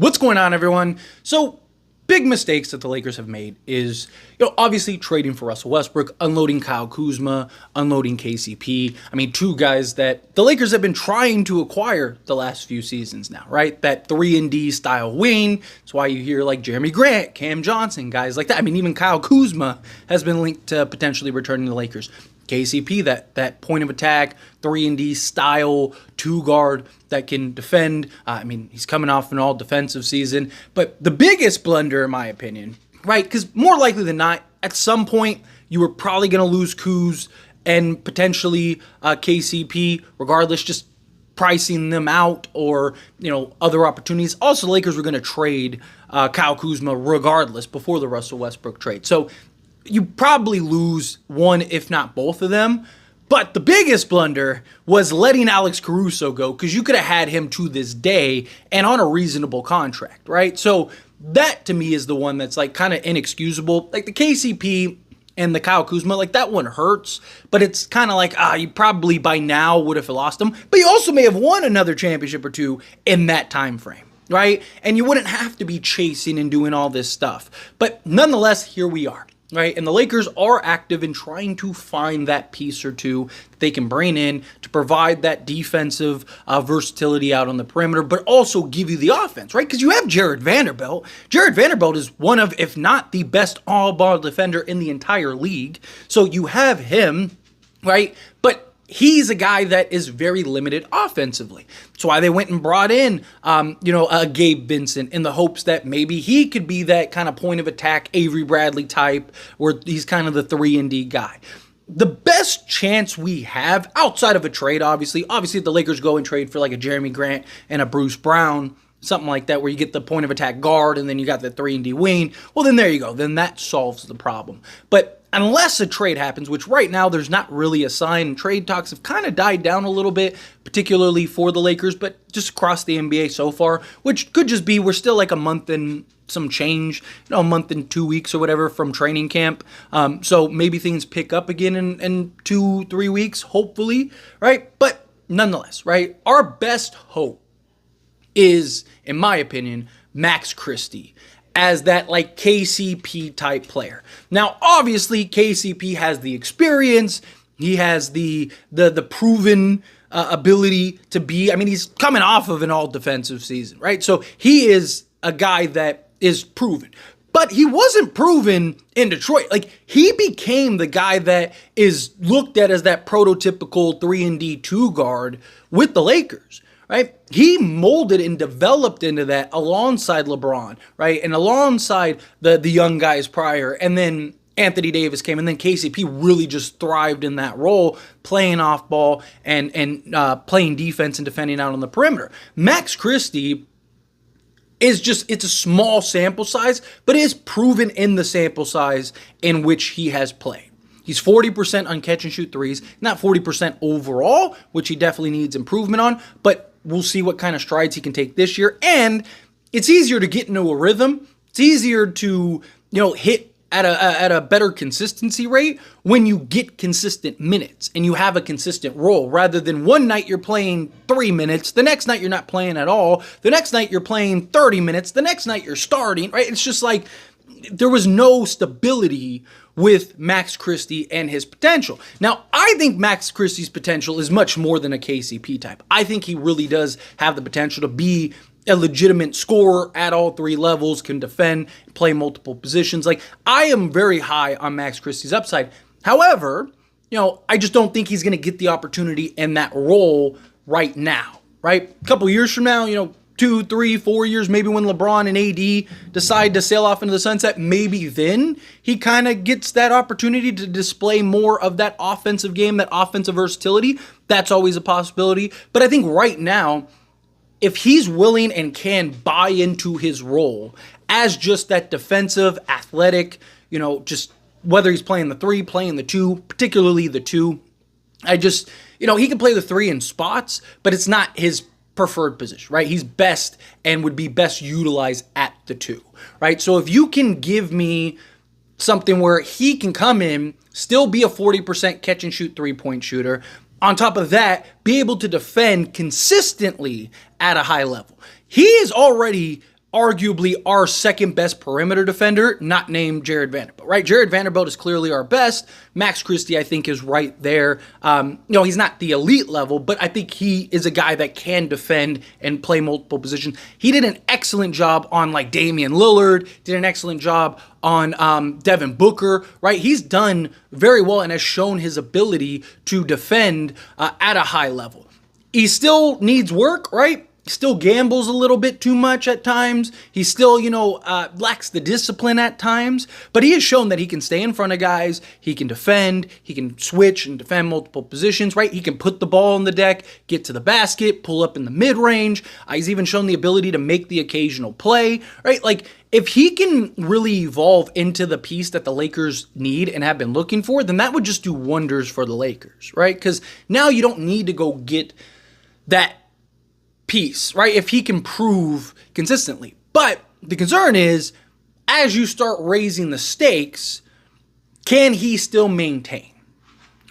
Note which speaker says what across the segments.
Speaker 1: What's going on, everyone? So, big mistakes that the Lakers have made is, obviously trading for Russell Westbrook, unloading Kyle Kuzma, unloading KCP. I mean, two guys that the Lakers have been trying to acquire the last few seasons now, right? That 3-and-D style wing. That's why you hear like Jerami Grant, Cam Johnson, guys like that. I mean, even Kyle Kuzma has been linked to potentially returning to the Lakers. KCP, that point of attack, 3-and-D style, two-guard that can defend. He's coming off an all-defensive season. But the biggest blunder, in my opinion, right, because more likely than not, at some point, you were probably going to lose Kuz and potentially KCP, regardless, just pricing them out or, other opportunities. Also, the Lakers were going to trade Kyle Kuzma regardless before the Russell Westbrook trade. So you probably lose one, if not both of them. But the biggest blunder was letting Alex Caruso go, because you could have had him to this day and on a reasonable contract, right? So that to me is the one that's like kind of inexcusable. Like the KCP and the Kyle Kuzma, like that one hurts, but it's kind of like, you probably by now would have lost them. But you also may have won another championship or two in that time frame, right? And you wouldn't have to be chasing and doing all this stuff. But nonetheless, here we are. Right, and the Lakers are active in trying to find that piece or two that they can bring in to provide that defensive versatility out on the perimeter, but also give you the offense, right? Because you have Jared Vanderbilt. Jared Vanderbilt is one of, if not the best all-ball defender in the entire league. So you have him, right? But he's a guy that is very limited offensively. That's why they went and brought in, Gabe Vincent in the hopes that maybe he could be that kind of point of attack Avery Bradley type, where he's kind of the 3-and-D guy. The best chance we have outside of a trade, obviously if the Lakers go and trade for like a Jerami Grant and a Bruce Brown, something like that, where you get the point of attack guard and then you got the 3-and-D wing, well, then there you go. Then that solves the problem. But unless a trade happens, which right now there's not really a sign, and trade talks have kind of died down a little bit, particularly for the Lakers, but just across the NBA so far, which could just be we're still like a month and some change, a month and 2 weeks or whatever from training camp. So maybe things pick up again in 2-3 weeks, hopefully, right? But nonetheless, right, our best hope is, in my opinion, Max Christie as that like KCP type player. Now, obviously, KCP has the experience. He has the proven ability to be. He's coming off of an all-defensive season, right? So he is a guy that is proven. But he wasn't proven in Detroit. Like, he became the guy that is looked at as that prototypical 3-and-D 2 guard with the Lakers. Right? He molded and developed into that alongside LeBron, right? And alongside the young guys prior. And then Anthony Davis came, and then KCP really just thrived in that role, playing off ball and playing defense and defending out on the perimeter. Max Christie is it's a small sample size, but is proven in the sample size in which he has played. He's 40% on catch and shoot threes, not 40% overall, which he definitely needs improvement on, but we'll see what kind of strides he can take this year. And it's easier to get into a rhythm. It's easier to, hit at a better consistency rate when you get consistent minutes and you have a consistent role, rather than one night you're playing 3 minutes, the next night you're not playing at all, the next night you're playing 30 minutes, the next night you're starting, right? It's just like there was no stability with Max Christie and his potential. Now, I think Max Christie's potential is much more than a KCP type. I think he really does have the potential to be a legitimate scorer at all three levels, can defend, play multiple positions. Like, I am very high on Max Christie's upside. However, I just don't think he's going to get the opportunity in that role right now, right? A couple years from now, 2, 3, 4 years, maybe when LeBron and AD decide to sail off into the sunset, maybe then he kind of gets that opportunity to display more of that offensive game, that offensive versatility. That's always a possibility. But I think right now, if he's willing and can buy into his role as just that defensive, athletic, just whether he's playing the 3, playing the 2, particularly the 2, he can play the 3 in spots, but it's not his preferred position, right? He's best and would be best utilized at the 2, right? So if you can give me something where he can come in, still be a 40% catch and shoot 3-point shooter, on top of that, be able to defend consistently at a high level. He is already arguably our second best perimeter defender, not named Jared Vanderbilt, right? Jared Vanderbilt is clearly our best. Max Christie, I think, is right there. He's not the elite level, but I think he is a guy that can defend and play multiple positions. He did an excellent job on like Damian Lillard, did an excellent job on Devin Booker, right? He's done very well and has shown his ability to defend at a high level. He still needs work, right? Still gambles a little bit too much at times. He still, lacks the discipline at times. But he has shown that he can stay in front of guys. He can defend. He can switch and defend multiple positions, right? He can put the ball on the deck, get to the basket, pull up in the mid-range. He's even shown the ability to make the occasional play, right? Like, if he can really evolve into the piece that the Lakers need and have been looking for, then that would just do wonders for the Lakers, right? Because now you don't need to go get that piece, right? If he can prove consistently. But the concern is, as you start raising the stakes, can he still maintain?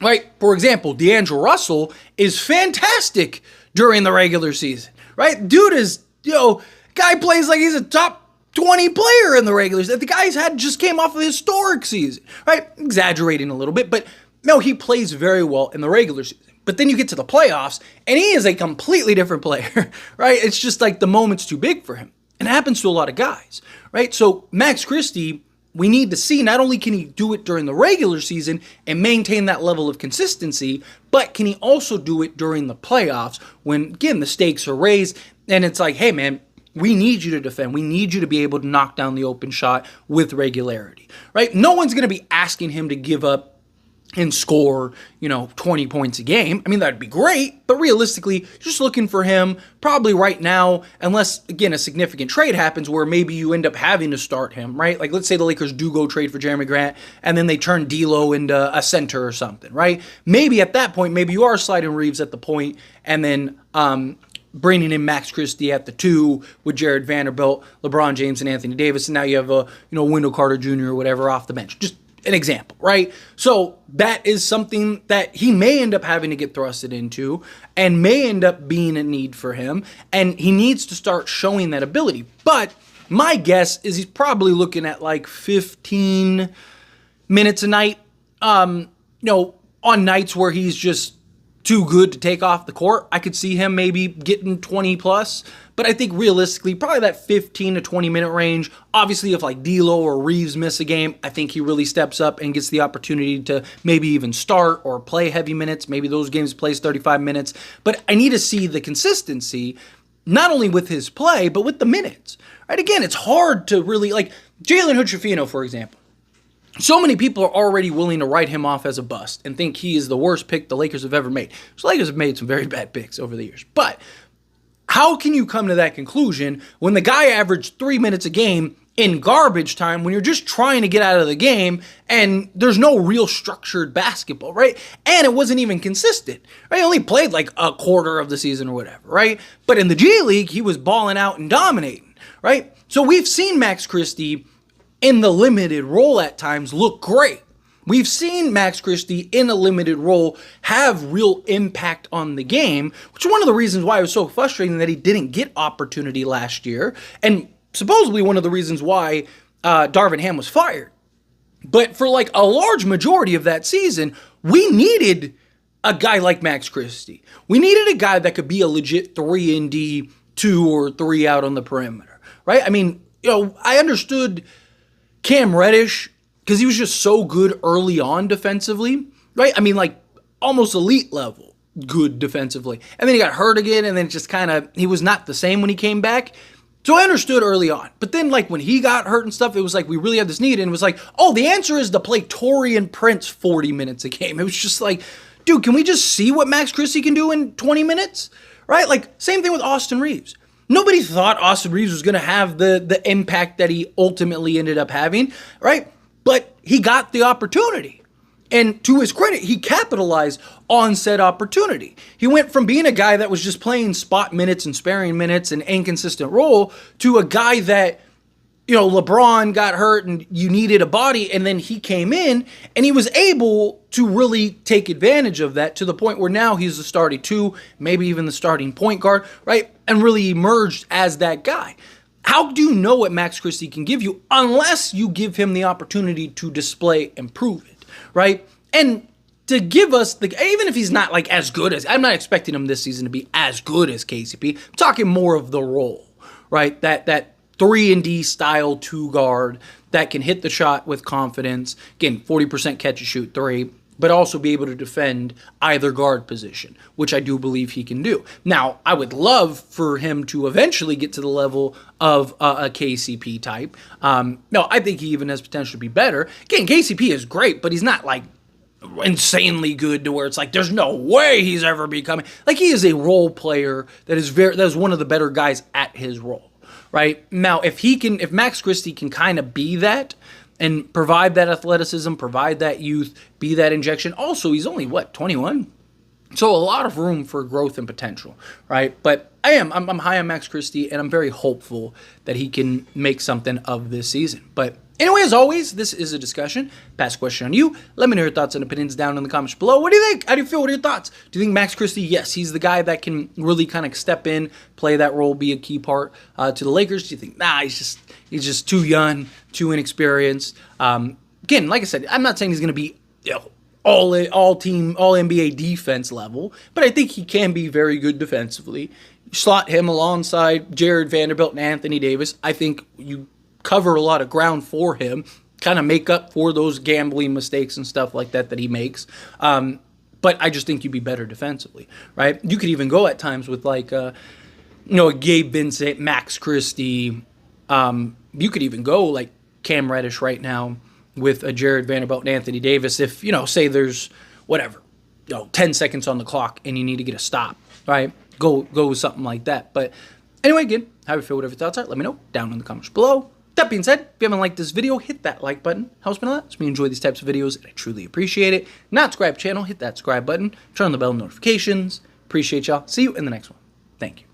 Speaker 1: Right? For example, D'Angelo Russell is fantastic during the regular season, right? Dude is, guy plays like he's a top 20 player in the regular season. The guy's just came off of a historic season, right? Exaggerating a little bit, but no, he plays very well in the regular season. But then you get to the playoffs, and he is a completely different player, right? It's just like the moment's too big for him. And it happens to a lot of guys, right? So Max Christie, we need to see, not only can he do it during the regular season and maintain that level of consistency, but can he also do it during the playoffs when, again, the stakes are raised, and it's like, hey, man, we need you to defend. We need you to be able to knock down the open shot with regularity, right? No one's going to be asking him to give up and score, 20 points a game. I mean, that'd be great, but realistically, just looking for him probably right now, unless, again, a significant trade happens where maybe you end up having to start him, right? Like, let's say the Lakers do go trade for Jerami Grant, and then they turn D'Lo into a center or something, right? Maybe at that point, maybe you are sliding Reeves at the point, and then bringing in Max Christie at the 2 with Jared Vanderbilt, LeBron James, and Anthony Davis, and now you have a, Wendell Carter Jr. or whatever off the bench. Just an example, right? So that is something that he may end up having to get thrusted into and may end up being a need for him, and he needs to start showing that ability. But my guess is he's probably looking at like 15 minutes a night, on nights where he's just too good to take off the court. I could see him maybe getting 20 plus, but I think realistically, probably that 15 to 20 minute range. Obviously, if like D'Lo or Reeves miss a game, I think he really steps up and gets the opportunity to maybe even start or play heavy minutes. Maybe those games plays 35 minutes, but I need to see the consistency, not only with his play, but with the minutes, right? Again, it's hard to really, like Jalen Hood-Schifino, for example. So many people are already willing to write him off as a bust and think he is the worst pick the Lakers have ever made. So Lakers have made some very bad picks over the years. But how can you come to that conclusion when the guy averaged 3 minutes a game in garbage time, when you're just trying to get out of the game and there's no real structured basketball, right? And it wasn't even consistent, right? He only played like a quarter of the season or whatever, right? But in the G League, he was balling out and dominating, right? So we've seen Max Christie in the limited role at times look great. We've seen Max Christie in a limited role have real impact on the game, which is one of the reasons why it was so frustrating that he didn't get opportunity last year, and supposedly one of the reasons why Darvin Ham was fired. But for like a large majority of that season, we needed a guy like Max Christie. We needed a guy that could be a legit 3-and-D, 2 or 3 out on the perimeter, right? I mean, I understood Cam Reddish, because he was just so good early on defensively, right? I mean, like, almost elite level good defensively. And then he got hurt again, and then just he was not the same when he came back. So I understood early on. But then, like, when he got hurt and stuff, it was like we really had this need, and it was like, oh, the answer is to play Taurean Prince 40 minutes a game. It was just like, dude, can we just see what Max Christie can do in 20 minutes? Right? Like, same thing with Austin Reeves. Nobody thought Austin Reeves was going to have the impact that he ultimately ended up having, right? But he got the opportunity. And to his credit, he capitalized on said opportunity. He went from being a guy that was just playing spot minutes and sparing minutes and inconsistent role to a guy that, LeBron got hurt and you needed a body, and then he came in and he was able to really take advantage of that to the point where now he's the starting 2, maybe even the starting point guard, right? And really emerged as that guy. how do you know what Max Christie can give you unless you give him the opportunity to display and prove it, right? And to give us even if he's not like as good as, I'm not expecting him this season to be as good as KCP. I'm talking more of the role, right? That 3-and-D style 2 guard that can hit the shot with confidence. Again, 40% catch and shoot 3, but also be able to defend either guard position, which I do believe he can do. Now, I would love for him to eventually get to the level of a KCP type. No, I think he even has potential to be better. Again, KCP is great, but he's not like insanely good to where it's like there's no way he's ever becoming, like, he is a role player that is one of the better guys at his role, right? Now, if Max Christie can kind of be that and provide that athleticism, provide that youth, be that injection. Also, he's only 21, so a lot of room for growth and potential, right? But I'm high on Max Christie, and I'm very hopeful that he can make something of this season. But anyway, as always, this is a discussion. Pass a question on you. Let me know your thoughts and opinions down in the comments below. What do you think? How do you feel? What are your thoughts? Do you think Max Christie, yes, he's the guy that can really kind of step in, play that role, be a key part to the Lakers? Do you think, nah, he's just too young, too inexperienced? Again, like I said, I'm not saying he's going to be all NBA defense level, but I think he can be very good defensively. Slot him alongside Jared Vanderbilt and Anthony Davis. I think you cover a lot of ground for him, kind of make up for those gambling mistakes and stuff like that he makes. But I just think you'd be better defensively, right? You could even go at times with like, a Gabe Vincent, Max Christie. You could even go like Cam Reddish right now with a Jared Vanderbilt and Anthony Davis. If, say there's 10 seconds on the clock and you need to get a stop, right? Go with something like that. But anyway, again, how you feel, whatever your thoughts are, let me know down in the comments below. That being said, if you haven't liked this video, hit that like button. Helps me a lot. Helps me enjoy these types of videos, and I truly appreciate it. Not subscribe to the channel, hit that subscribe button. Turn on the bell notifications. Appreciate y'all. See you in the next one. Thank you.